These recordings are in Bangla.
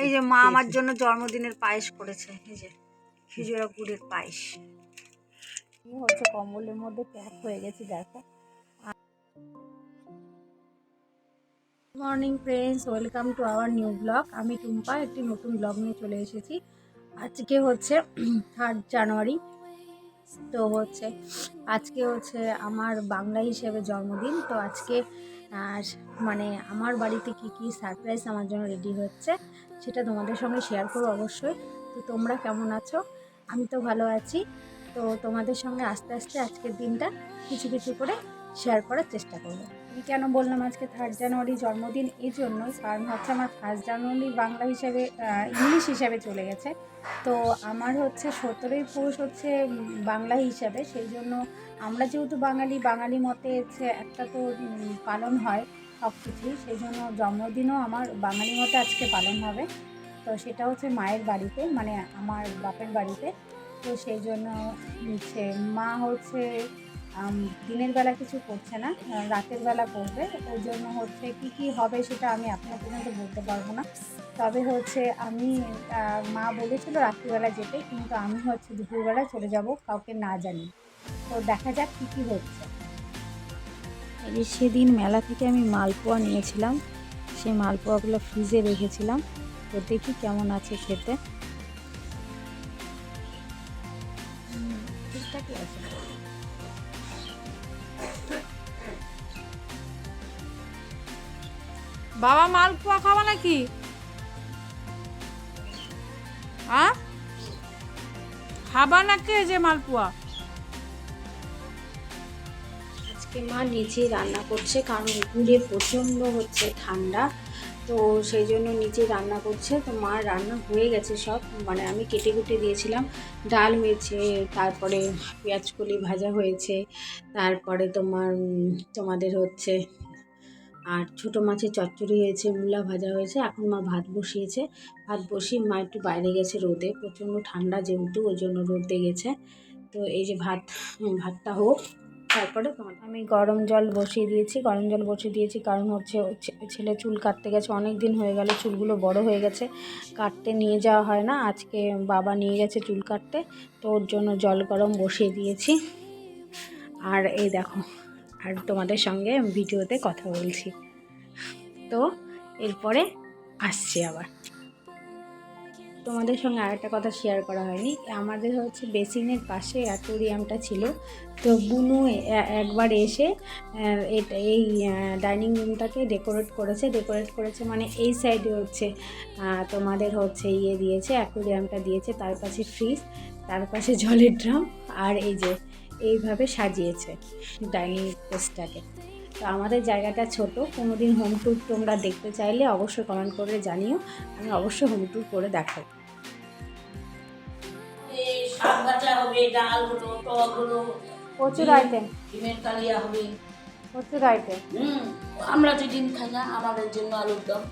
এই যে মা আমার জন্য জন্মদিনের পায়েস করেছে, এই যে খেজুরা গুড়ের পায়েস। হচ্ছে কম্বলের মধ্যে প্যাক হয়ে গেছি দেখো। Morning friends, welcome to our new blog. আমি টুম্পা একটি নতুন ব্লগ নিয়ে চলে এসেছি। আজকে হচ্ছে 3 জানুয়ারি। তো হচ্ছে আজকে হচ্ছে আমার বাংলা হিসেবে জন্মদিন। তো আজকে মানে আমার বাড়িতে কি কি সারপ্রাইজ আমার জন্য রেডি হচ্ছে সেটা তোমাদের সঙ্গে শেয়ার করবো অবশ্যই। তো তোমরা কেমন আছো? আমি তো ভালো আছি। তো তোমাদের সঙ্গে আস্তে আস্তে আজকের দিনটা কিছু কিছু করে শেয়ার করার চেষ্টা করবো। আমি কেন বললাম আজকে 3 জানুয়ারি জন্মদিন, এই জন্যই কারণ হচ্ছে আমার 1 জানুয়ারি বাংলা হিসাবে ইংলিশ হিসাবে চলে গেছে। তো আমার হচ্ছে 17ই পৌষ হচ্ছে বাংলা হিসাবে, সেই জন্য আমরা যেহেতু বাঙালি মতে হচ্ছে একটা তো পালন হয় সব কিছুই, সেই জন্য জন্মদিনও আমার বাঙালি মতে আজকে পালন হবে। তো সেটা হচ্ছে মায়ের বাড়িতে, মানে আমার বাপের বাড়িতে। তো সেই জন্য হচ্ছে মা হচ্ছে দিনের বেলা কিছু করছে না, রাতের বেলা করবে। ওই জন্য হচ্ছে কি কি হবে সেটা আমি আপনার পর্যন্ত বলতে পারবো না। তবে হচ্ছে আমি মা বলেছিল রাত্রিবেলা যেতে, কিন্তু আমি হচ্ছে দুপুরবেলা চলে যাব কাউকে না জানি। তো দেখা যাক কী কী হচ্ছে। এই সেদিন মেলা থেকে আমি মালপোয়া নিয়েছিলাম, সেই মালপোয়াগুলো ফ্রিজে রেখেছিলাম। তো দেখি কেমন আছে খেতে। ঠিকঠাকই আছে। বাবা মালপোয়া খাওয়া নাকি? হ্যাঁ, খাবা নাকি যে মালপোয়া? আজকে মা নিচেই রান্না করছে, কারণ দূরে প্রচণ্ড হচ্ছে ঠান্ডা। তো সেই জন্য নিচে রান্না করছে। তো মা রান্না হয়ে গেছে সব, মানে আমি কেটে কুটে দিয়েছিলাম। ডাল হয়েছে, তারপরে পেঁয়াজকলি ভাজা হয়েছে, তারপরে তোমাদের হচ্ছে আর ছোটো মাছের চচ্চড়ি হয়েছে, মূলা ভাজা হয়েছে। এখন মা ভাত বসিয়েছে। ভাত বসিয়ে মা একটু বাইরে গেছে রোদে, প্রচণ্ড ঠান্ডা যেহেতু ওই জন্য রোদে গেছে। তো এই যে ভাতটা হোক, তারপরে আমি গরম জল বসিয়ে দিয়েছি কারণ হচ্ছে ছেলে চুল কাটতে গেছে, অনেক দিন হয়ে গেল, চুলগুলো বড় হয়ে গেছে, কাটতে নিয়ে যাওয়া হয় না। আজকে বাবা নিয়ে গেছে চুল কাটতে, তো ওর জন্য জল গরম বসিয়ে দিয়েছি। আর এই দেখো, আর তোমাদের সঙ্গে ভিডিওতে কথা বলছি। তো এরপরে আসছি আবার। তোমাদের সঙ্গে আরেকটা কথা শেয়ার করা হয়নি, আমাদের হচ্ছে বেসিনের পাশে অ্যাকোয়ারিয়ামটা ছিল। তো বুনু একবার এসে এই ডাইনিং রুমটাকে ডেকোরেট করেছে, মানে এই সাইডে হচ্ছে তোমাদের হচ্ছে দিয়েছে, অ্যাকোয়ারিয়ামটা দিয়েছে, তার পাশে ফ্রিজ, তার পাশে জলের ড্রাম, আর এই যে এইভাবে সাজিয়েছে ডাইনিং স্পেসটাকে। তো আমাদের জায়গাটা ছোট, কোনো দিন হোম ট্যুর তোমরা দেখতে চাইলে অবশ্যই কমেন্ট করে জানিও, আমি অবশ্যই হোম ট্যুর করে দেখাবো। শাক ভাজা হবে, ডাল হলো, টক হলো, প্রচুর আইটেম, ডিমের কালিয়া হবে। প্রচুর আইটেম। আমরা তো ডিম খাই না, আমাদের জন্য আলুর দম।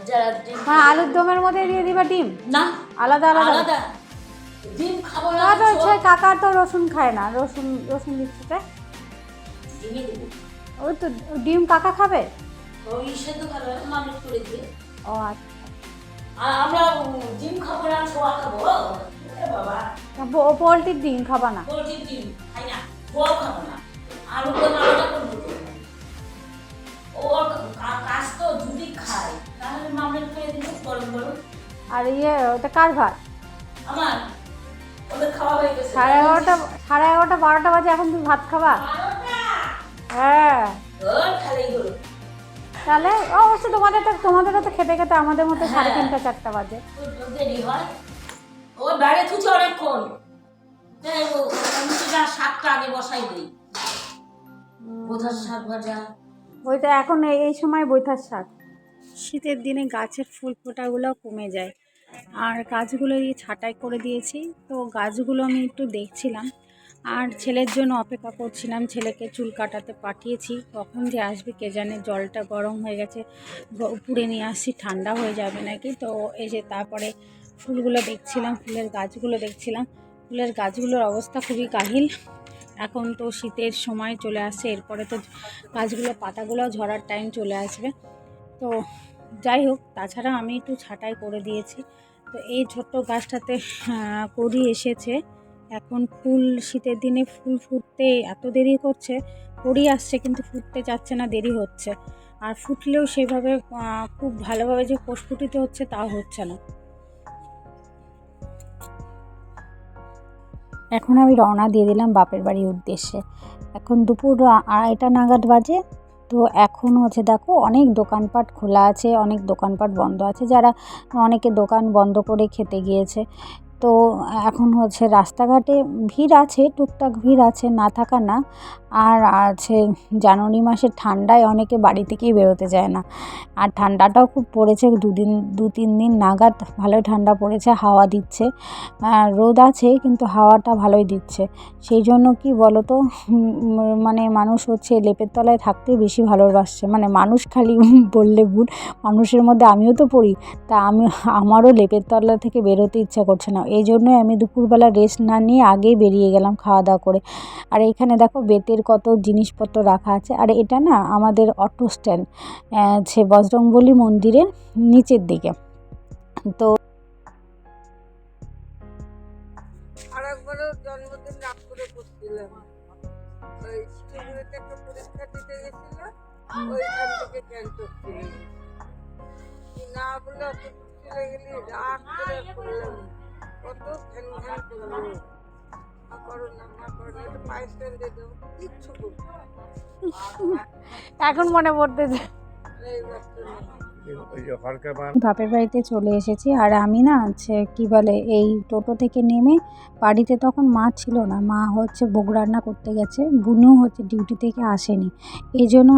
যারা ডিম হ্যাঁ, আলুর দমের মধ্যে দিয়ে দিবা ডিম? না, আলাদা আলাদা আলাদা ডিম খাবো না। তো হচ্ছে কাকা তো রসুন খায় না, রসুন দিচ্ছে। ডিমই দেবো। ওই তো ডিম কাকা খাবে। ওই সেদ্ধ খাবে, মানুষ করে দিয়ে। ও আচ্ছা, আর আমরা ডিম খাবো না, ছোয়া খাবো। বাবা, পোলট্রির ডিম খাবা না? পোলট্রির ডিম খাই না, ছোয়াও খাবো না। আলুর দম আলাদা করবো তো। ওর কাজ তো যদি খায় তাহলে মামলেট করে দিবো গরম গরম। আর ওটা কার ভাত? আমার ওদের খাওয়া হয়ে গেছে। 11:30 12টা বাজে, এখন তুমি ভাত খাবা? হ্যাঁ, খালেই হলো। তাহলে অবশ্য তোমাদেরও তো খেতে খেতে আমাদের মতো 3:30 4টা বাজে। দেরি হয়, ওই বাইরে থুচে অনেকক্ষণ। আমি তো যা শাকটা আগে বসাই দিই, বোধার শাক ভাজা। ওইটা এখন এই সময় বৈঠার শাক। শীতের দিনে গাছের ফুল ফোটাগুলো কমে যায়, আর গাছগুলো ছাঁটাই করে দিয়েছি। তো গাছগুলো আমি একটু দেখছিলাম, আর ছেলের জন্য অপেক্ষা করছিলাম। ছেলেকে চুল কাটাতে পাঠিয়েছি, কখন যে আসবে কে জানে। জলটা গরম হয়ে গেছে, উপরে নিয়ে আসছি, ঠান্ডা হয়ে যাবে নাকি। তো এই যে তারপরে ফুলগুলো দেখছিলাম, ফুলের গাছগুলোর অবস্থা খুবই কাহিল। এখন তো শীতের সময় চলে আসছে, এরপরে তো গাছগুলো পাতাগুলো ঝরার টাইম চলে আসবে। তো যাই হোক, তাছাড়া আমি একটু ছাঁটাই করে দিয়েছি। তো এই ছোট্ট গাছটাতে কড়ি এসেছে। এখন ফুল, শীতের দিনে ফুল ফুটতে এত দেরি করছে, কড়ি আসছে কিন্তু ফুটতে চাচ্ছে না, দেরি হচ্ছে। আর ফুটলেও সেভাবে খুব ভালোভাবে যে প্রস্ফুটিত হচ্ছে তাও হচ্ছে না। এখন আমি রওনা দিয়ে দিলাম বাপের বাড়ির উদ্দেশ্যে। এখন দুপুর 2:30 নাগাদ বাজে। তো এখন হচ্ছে দেখো অনেক দোকানপাট খোলা আছে, অনেক দোকানপাট বন্ধ আছে, যারা অনেকে দোকান বন্ধ করে খেতে গিয়েছে। তো এখন হচ্ছে রাস্তাঘাটে ভিড় আছে, টুকটাক ভিড় আছে, না থাকা না। আর আছে জানুয়ারি মাসের ঠান্ডায় অনেকে বাড়ি থেকেই বেরোতে চায় না। আর ঠান্ডাটাও খুব পড়েছে, 2-3 দিন নাগাদ ভালোই ঠান্ডা পড়েছে, হাওয়া দিচ্ছে। রোদ আছে কিন্তু হাওয়াটা ভালোই দিচ্ছে। সেই জন্য কি বলো তো, মানে মানুষ হচ্ছে লেপের তলায় থাকতে বেশি ভালোবাসছে। মানে মানুষ খালি বললে ভুল, মানুষের মধ্যে আমিও তো পড়ি। তা আমারও লেপের তলা থেকে বেরোতে ইচ্ছা করছে না। এই জন্যই আমি দুপুরবেলা রেস্ট না নিয়ে আগেই বেরিয়ে গেলাম খাওয়া দাওয়া করে। আর এইখানে দেখো বেতের কত জিনিসপত্র রাখা আছে। আর এটা না আমাদের অটো স্ট্যান্ড, সে বজরংবলী মন্দিরের নিচের দিকে। তো আরেকবারও জন্মদিন রাগ করে করছিলাম, ওই স্কুলেতে একটা পরীক্ষা দিতে গেছিল, ওইখান থেকে ক্যান্সেল ছিল না বলে অত চলে গেলি, রাগ করে করলাম, কত ঘ্যান ঘ্যান করলো, করো না একটু পায়েস দিয়ে দেবো, কিচ্ছু করবো এখন মনে পড়তেছে এই ব্যস্ত নেই। বাপের বাড়িতে চলে এসেছি। আর আমি না হচ্ছে কী বলে, এই টোটো থেকে নেমে বাড়িতে তখন মা ছিল না, মা হচ্ছে ভোগ রান্না করতে গেছে, বুনু হচ্ছে ডিউটি থেকে আসেনি। এই জন্য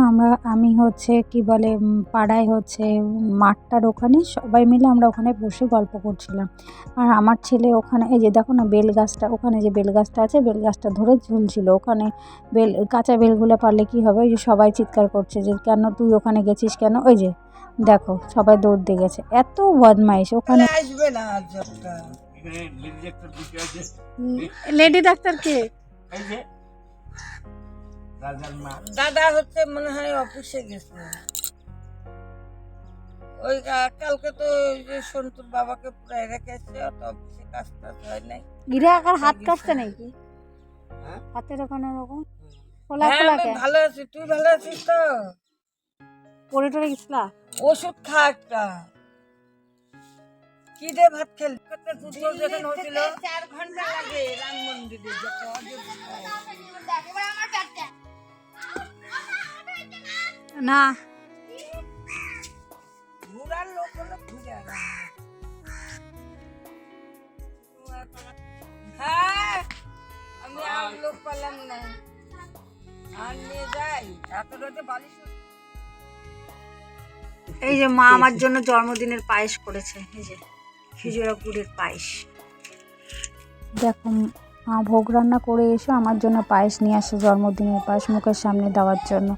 আমি হচ্ছে কী বলে পাড়ায় হচ্ছে মাঠটার ওখানে সবাই মিলে আমরা ওখানে বসে গল্প করছিলাম। আর আমার ছেলে ওখানে, এই যে দেখো না বেল গাছটা, ওখানে যে বেল গাছটা আছে, বেল গাছটা ধরে ঝুলছিল ওখানে। কাঁচা বেলগুলো পারলে কী হবে, ওই যে সবাই চিৎকার করছে যে কেন তুই ওখানে গেছিস কেন, ওই যে দেখো সবাই দৌড় দিয়ে গেছে, এত বদমাইশ ওখানে। আসবে না আর ঝড়টা। লেডি ডাক্তার কে? দাদা হচ্ছে মনে হয় অফিসে গেছে, ওই কালকে তো ওই যে সন্তুর বাবাকে পুরাই রেখেছে, অত অফিসে কাজ টাজ হয় নাই। গিরা আকার হাত কাটছে নাকি হাতের ওখানে ওরকম খোলা হ্যাঁ, খোলা আমি কে? ভালো আছি, তুই ভালো আছিস তো? পরে টরে গেছিলা? ওষুধ খা একটা, কি দিয়ে ভাত খেলি? যুদ্ধ যেখানে হয়েছিল 4 ঘন্টা লাগে রাম মন্দিরে যেতে, না ঘুরার লোক হলো ঘুরে হ্যাঁ, আমি আর লোক পেলাম না, আর নিয়ে যাই এত রাতে বালিশ। এই যে মা আমার জন্য জন্মদিনের পায়েস করেছে, এই যে খিচুড়া গুড়ের পায়েস। দেখো মা ভোগ রান্না করে এসে আমার জন্য পায়েস নিয়ে আসে, জন্মদিনের পায়েস মুখের সামনে দেওয়ার জন্য।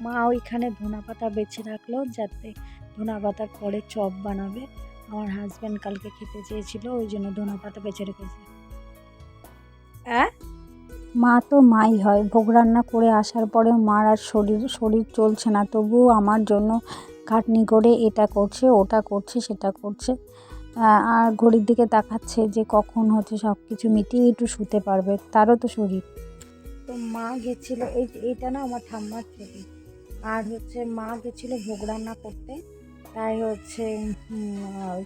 মা ওইখানে ধনেপাতা বেছে রাখলো, যাতে ধনেপাতার পরে চপ বানাবে। আমার হাজব্যান্ড কালকে খেতে চেয়েছিল, ওই জন্য ধনেপাতা বেছে রেখেছে। মা তো মাই হয়, ভোগ রান্না করে আসার পরেও মার আর শরীর চলছে না, তবুও আমার জন্য খাটনি করে এটা করছে, ওটা করছে, সেটা করছে। আর ঘড়ির দিকে তাকাচ্ছে যে কখন হচ্ছে সব কিছু মিটিয়ে একটু শুতে পারবে, তারও তো শরীর। তো মা গেছিল, এইটা না আমার ঠাম্মার ছবি। আর হচ্ছে মা গেছিল ভোগ রান্না করতে, তাই হচ্ছে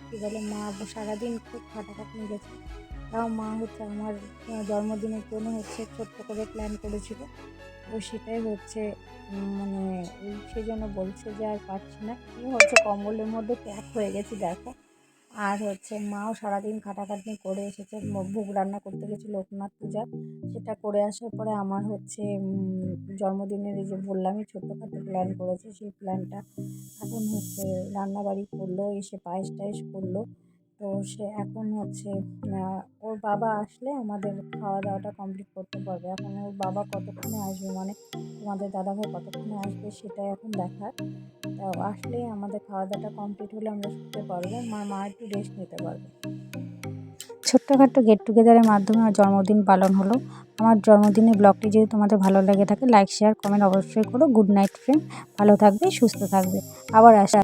কী বলে মা সারাদিন খুব খাটাখাটনি গেছে। তাও মা হচ্ছে আমার জন্মদিনের জন্য হচ্ছে ছোট্ট করে প্ল্যান করেছিল, তো সেটাই হচ্ছে মানে সেই জন্য বলছে যে আর পারছি না, হচ্ছে কম্বলের মধ্যে প্যাক হয়ে গেছি দেখো। আর হচ্ছে মাও সারাদিন খাটাখাটনি করে এসেছে, ভোগ রান্না করতে গেছে লোকনাথ পূজা, সেটা করে আসার পরে আমার হচ্ছে জন্মদিনের এই যে বললামই ছোট্টখাটো প্ল্যান করেছে, সেই প্ল্যানটা এখন হচ্ছে রান্নাবাড়ি করলো, এসে পায়েস টায়েস করলো। তো সে এখন হচ্ছে ওর বাবা আসলে আমাদের খাওয়া দাওয়াটা কমপ্লিট করতে পারবে। এখন ওর বাবা কতক্ষণে আসবে, মানে তোমাদের দাদাভাই কতক্ষণে আসবে সেটাই এখন দেখার। আসলে আমাদের খাওয়া দাওয়াটা কমপ্লিট হলে আমরা শুতে পারবো, মা একটু রেস্ট নিতে পারবে। ছোট্টখাট্টো গেট টুগেদারের মাধ্যমে আমার জন্মদিন পালন হলো। আমার জন্মদিনের ব্লগটি যদি তোমাদের ভালো লেগে থাকে লাইক শেয়ার কমেন্ট অবশ্যই করো। গুড নাইট ফ্রেন্ড, ভালো থাকবে, সুস্থ থাকবে, আবার আসা।